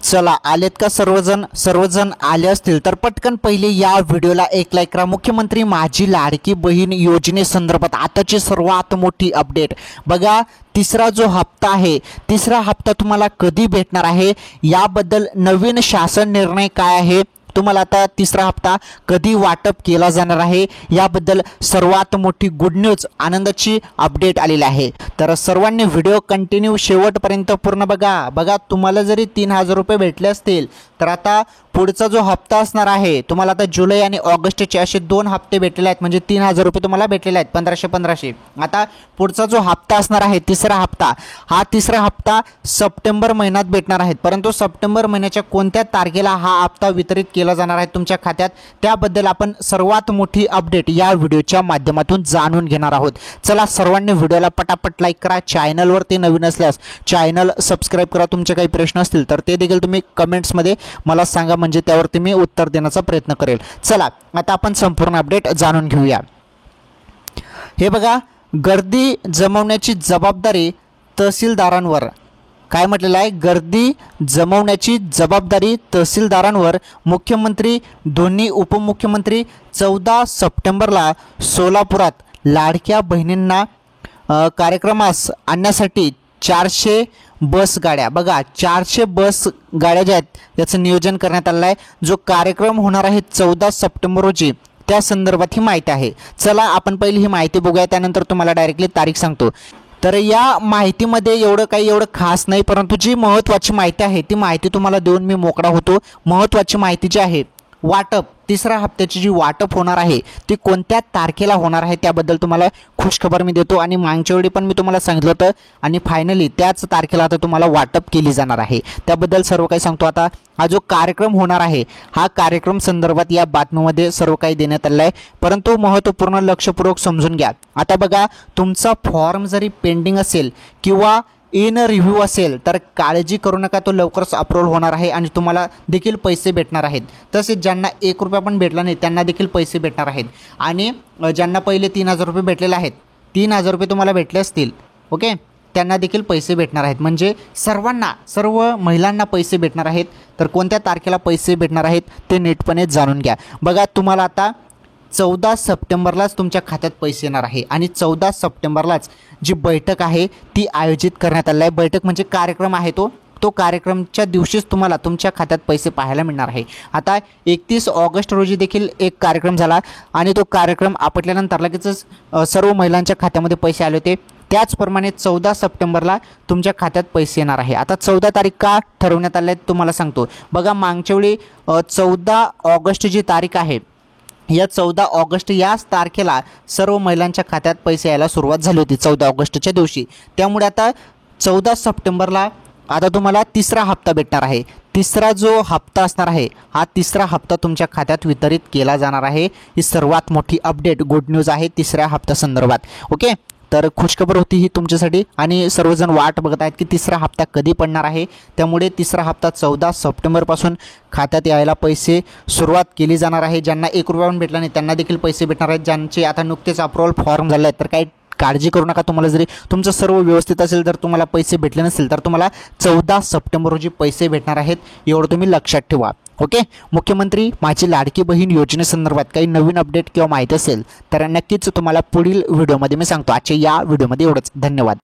चला आलेत का सर्वजण आले असतील तर पटकन पहिले या व्हिडिओला एक लाईक करा। मुख्यमंत्री माझी लाडकी बहीण योजनेसंदर्भात आताची सर्वात मोठी अपडेट बघा। तिसरा जो हप्ता आहे, तिसरा हप्ता तुम्हाला कधी भेटणार आहे याबद्दल नवीन शासन निर्णय काय आहे, तुम्हाला आता तिसरा हप्ता कधी वाटप केला जाणार आहे याबद्दल सर्वात मोठी गुड न्यूज, आनंदाची अपडेट आलेली आहे। तर सर्वांनी व्हिडिओ कंटिन्यू शेवटपर्यंत पूर्ण बघा। तुम्हाला जरी 3000 रुपये भेटले असतील तर आता पुढचा जो हप्ता असणार आहे, तुम्हाला आता जुलै आणि ऑगस्टचे असे 2 हप्ते भेटलेले आहेत, म्हणजे 3000 रुपये तुम्हाला भेटलेले आहेत 1500। आता पुढचा जो हप्ता असणार आहे तिसरा हप्ता, हा तिसरा हप्ता सप्टेंबर महिन्यात भेटणार आहे। परंतु सप्टेंबर महिन्याच्या कोणत्या तारखेला हा हप्ता वितरित केला जाणार आहे तुमच्या खात्यात, त्याबद्दल आपण सर्वात मोठी अपडेट या व्हिडिओच्या माध्यमातून जाणून घेणार आहोत। चला सर्वांनी व्हिडिओला पटापट लाईक करा। चॅनलवरती नवीन असल्यास चॅनल सबस्क्राईब करा। तुमचे काही प्रश्न असतील तर ते देखील तुम्ही कमेंट्समध्ये मला सांगा, म्हणजे त्यावरती मी उत्तर देण्याचा प्रयत्न करेल। चला आता आपण संपूर्ण अपडेट जाणून घेऊया। हे बघा, गर्दी जमवण्याची जबाबदारी तहसीलदारांवर, काय म्हटलेलं आहे, गर्दी जमवण्याची जबाबदारी तहसीलदारांवर। मुख्यमंत्री दोन्ही उपमुख्यमंत्री 14 सप्टेंबरला सोलापुरात लाडक्या बहिणींना कार्यक्रमास आणण्यासाठी 400 बस गाड्या, बघा 400 बस गाड्या ज्या आहेत याचं नियोजन करण्यात आलेलं आहे। जो कार्यक्रम होणार आहे 14 सप्टेंबर रोजी, त्या संदर्भात ही माहिती आहे। चला आपण पहिली ही माहिती बघूया, त्यानंतर तुम्हाला डायरेक्टली तारीख सांगतो। तर या माहितीमध्ये एवढं खास नाही, परंतु जी महत्त्वाची माहिती आहे ती माहिती तुम्हाला देऊन मी मोकळा होतो। महत्त्वाची माहिती जी आहे, वाटप, तिसरा हप्त्याची जी वाटप होणार आहे ती कोणत्या तारखेला होणार आहे त्याबद्दल तुम्हाला खुशखबर मी देतो। आणि मागच्या वेळी पण मी तुम्हाला सांगितलं होतं, आणि फायनली त्याच तारखेला आता तुम्हाला वाटप केली जाणार आहे, त्याबद्दल सर्व काही सांगतो। आता हा जो कार्यक्रम होणार आहे, हा कार्यक्रम संदर्भात या बातमीमध्ये सर्व काही देण्यात आलेलं आहे, परंतु महत्त्वपूर्ण लक्षपूर्वक समजून घ्या। आता बघा, तुमचा फॉर्म जरी पेंडिंग असेल किंवा इन रिव्ह्यू असेल तर काळजी करू नका, तो लवकरच अप्रूव्ह होणार आहे आणि तुम्हाला देखील पैसे भेटणार आहेत। तसेच ज्यांना 1 रुपया पण भेटला नाही त्यांना देखील पैसे भेटणार आहेत। आणि ज्यांना पहिले 3000 रुपये भेटलेले आहेत, 3000 रुपये तुम्हाला भेटले असतील, ओके, त्यांना देखील पैसे भेटणार आहेत, म्हणजे सर्व महिलांना पैसे भेटणार आहेत। तर कोणत्या तारखेला पैसे भेटणार आहेत ते नीटपणे जाणून घ्या। बघा, तुम्हाला आता 14 सप्टेंबरलाच तुमच्या खात्यात पैसे येणार आहे, आणि 14 सप्टेंबरलाच जी बैठक आहे ती आयोजित करण्यात आली आहे। बैठक म्हणजे कार्यक्रम आहे, तो कार्यक्रमच्या दिवशीच तुम्हाला तुमच्या खात्यात पैसे पाहायला मिळणार आहे। आता 31 ऑगस्ट रोजी देखील एक कार्यक्रम झाला, आणि तो कार्यक्रम आपटल्यानंतर लगेचच सर्व महिलांच्या खात्यामध्ये पैसे आले होते। त्याचप्रमाणे 14 सप्टेंबरला तुमच्या खात्यात पैसे येणार आहे। आता 14 तारीख का ठरवण्यात आले तुम्हाला सांगतो। बघा, मागच्या वेळी 14 ऑगस्ट जी तारीख आहे, या 14 ऑगस्ट याच तारखेला सर्व महिलांच्या खात्यात पैसे यायला सुरुवात झाली होती 14 ऑगस्टच्या दिवशी। त्यामुळे आता 14 सप्टेंबरला आता तुम्हाला तिसरा हप्ता भेटणार आहे। तिसरा जो हप्ता असणार आहे, हा तिसरा हप्ता तुमच्या खात्यात वितरित केला जाणार आहे। ही सर्वात मोठी अपडेट, गुड न्यूज आहे तिसऱ्या हप्त्या संदर्भात, ओके। तर खुशखबर होती ही तुमच्यासाठी, आणि सर्वजण वाट बघत आहेत की तिसरा हप्ता कधी पडणार आहे। त्यामुळे तिसरा हप्ता 14 सप्टेंबरपासून खात्यात यायला पैसे सुरुवात केली जाणार आहे। ज्यांना 1 रुपया पण भेटला नाही त्यांना देखील पैसे भेटणार आहेत। ज्यांचे आता नुकतेच अप्रूव्हल फॉर्म झाले आहेत तर काही काळजी करू नका। तुम्हाला जरी तुमचं सर्व व्यवस्थित असेल तर तुम्हाला पैसे भेटले नसेल तर तुम्हाला 14 सप्टेंबर रोजी पैसे भेटणार आहेत, एवढं तुम्ही लक्षात ठेवा, ओके। मुख्यमंत्री माझी लाडकी बहीण योजनेसंदर्भात काही नवीन अपडेट किंवा माहिती असेल तर नक्कीच तुम्हाला पुढील व्हिडिओमध्ये मी सांगतो। आजच्या या व्हिडिओमध्ये एवढंच, धन्यवाद।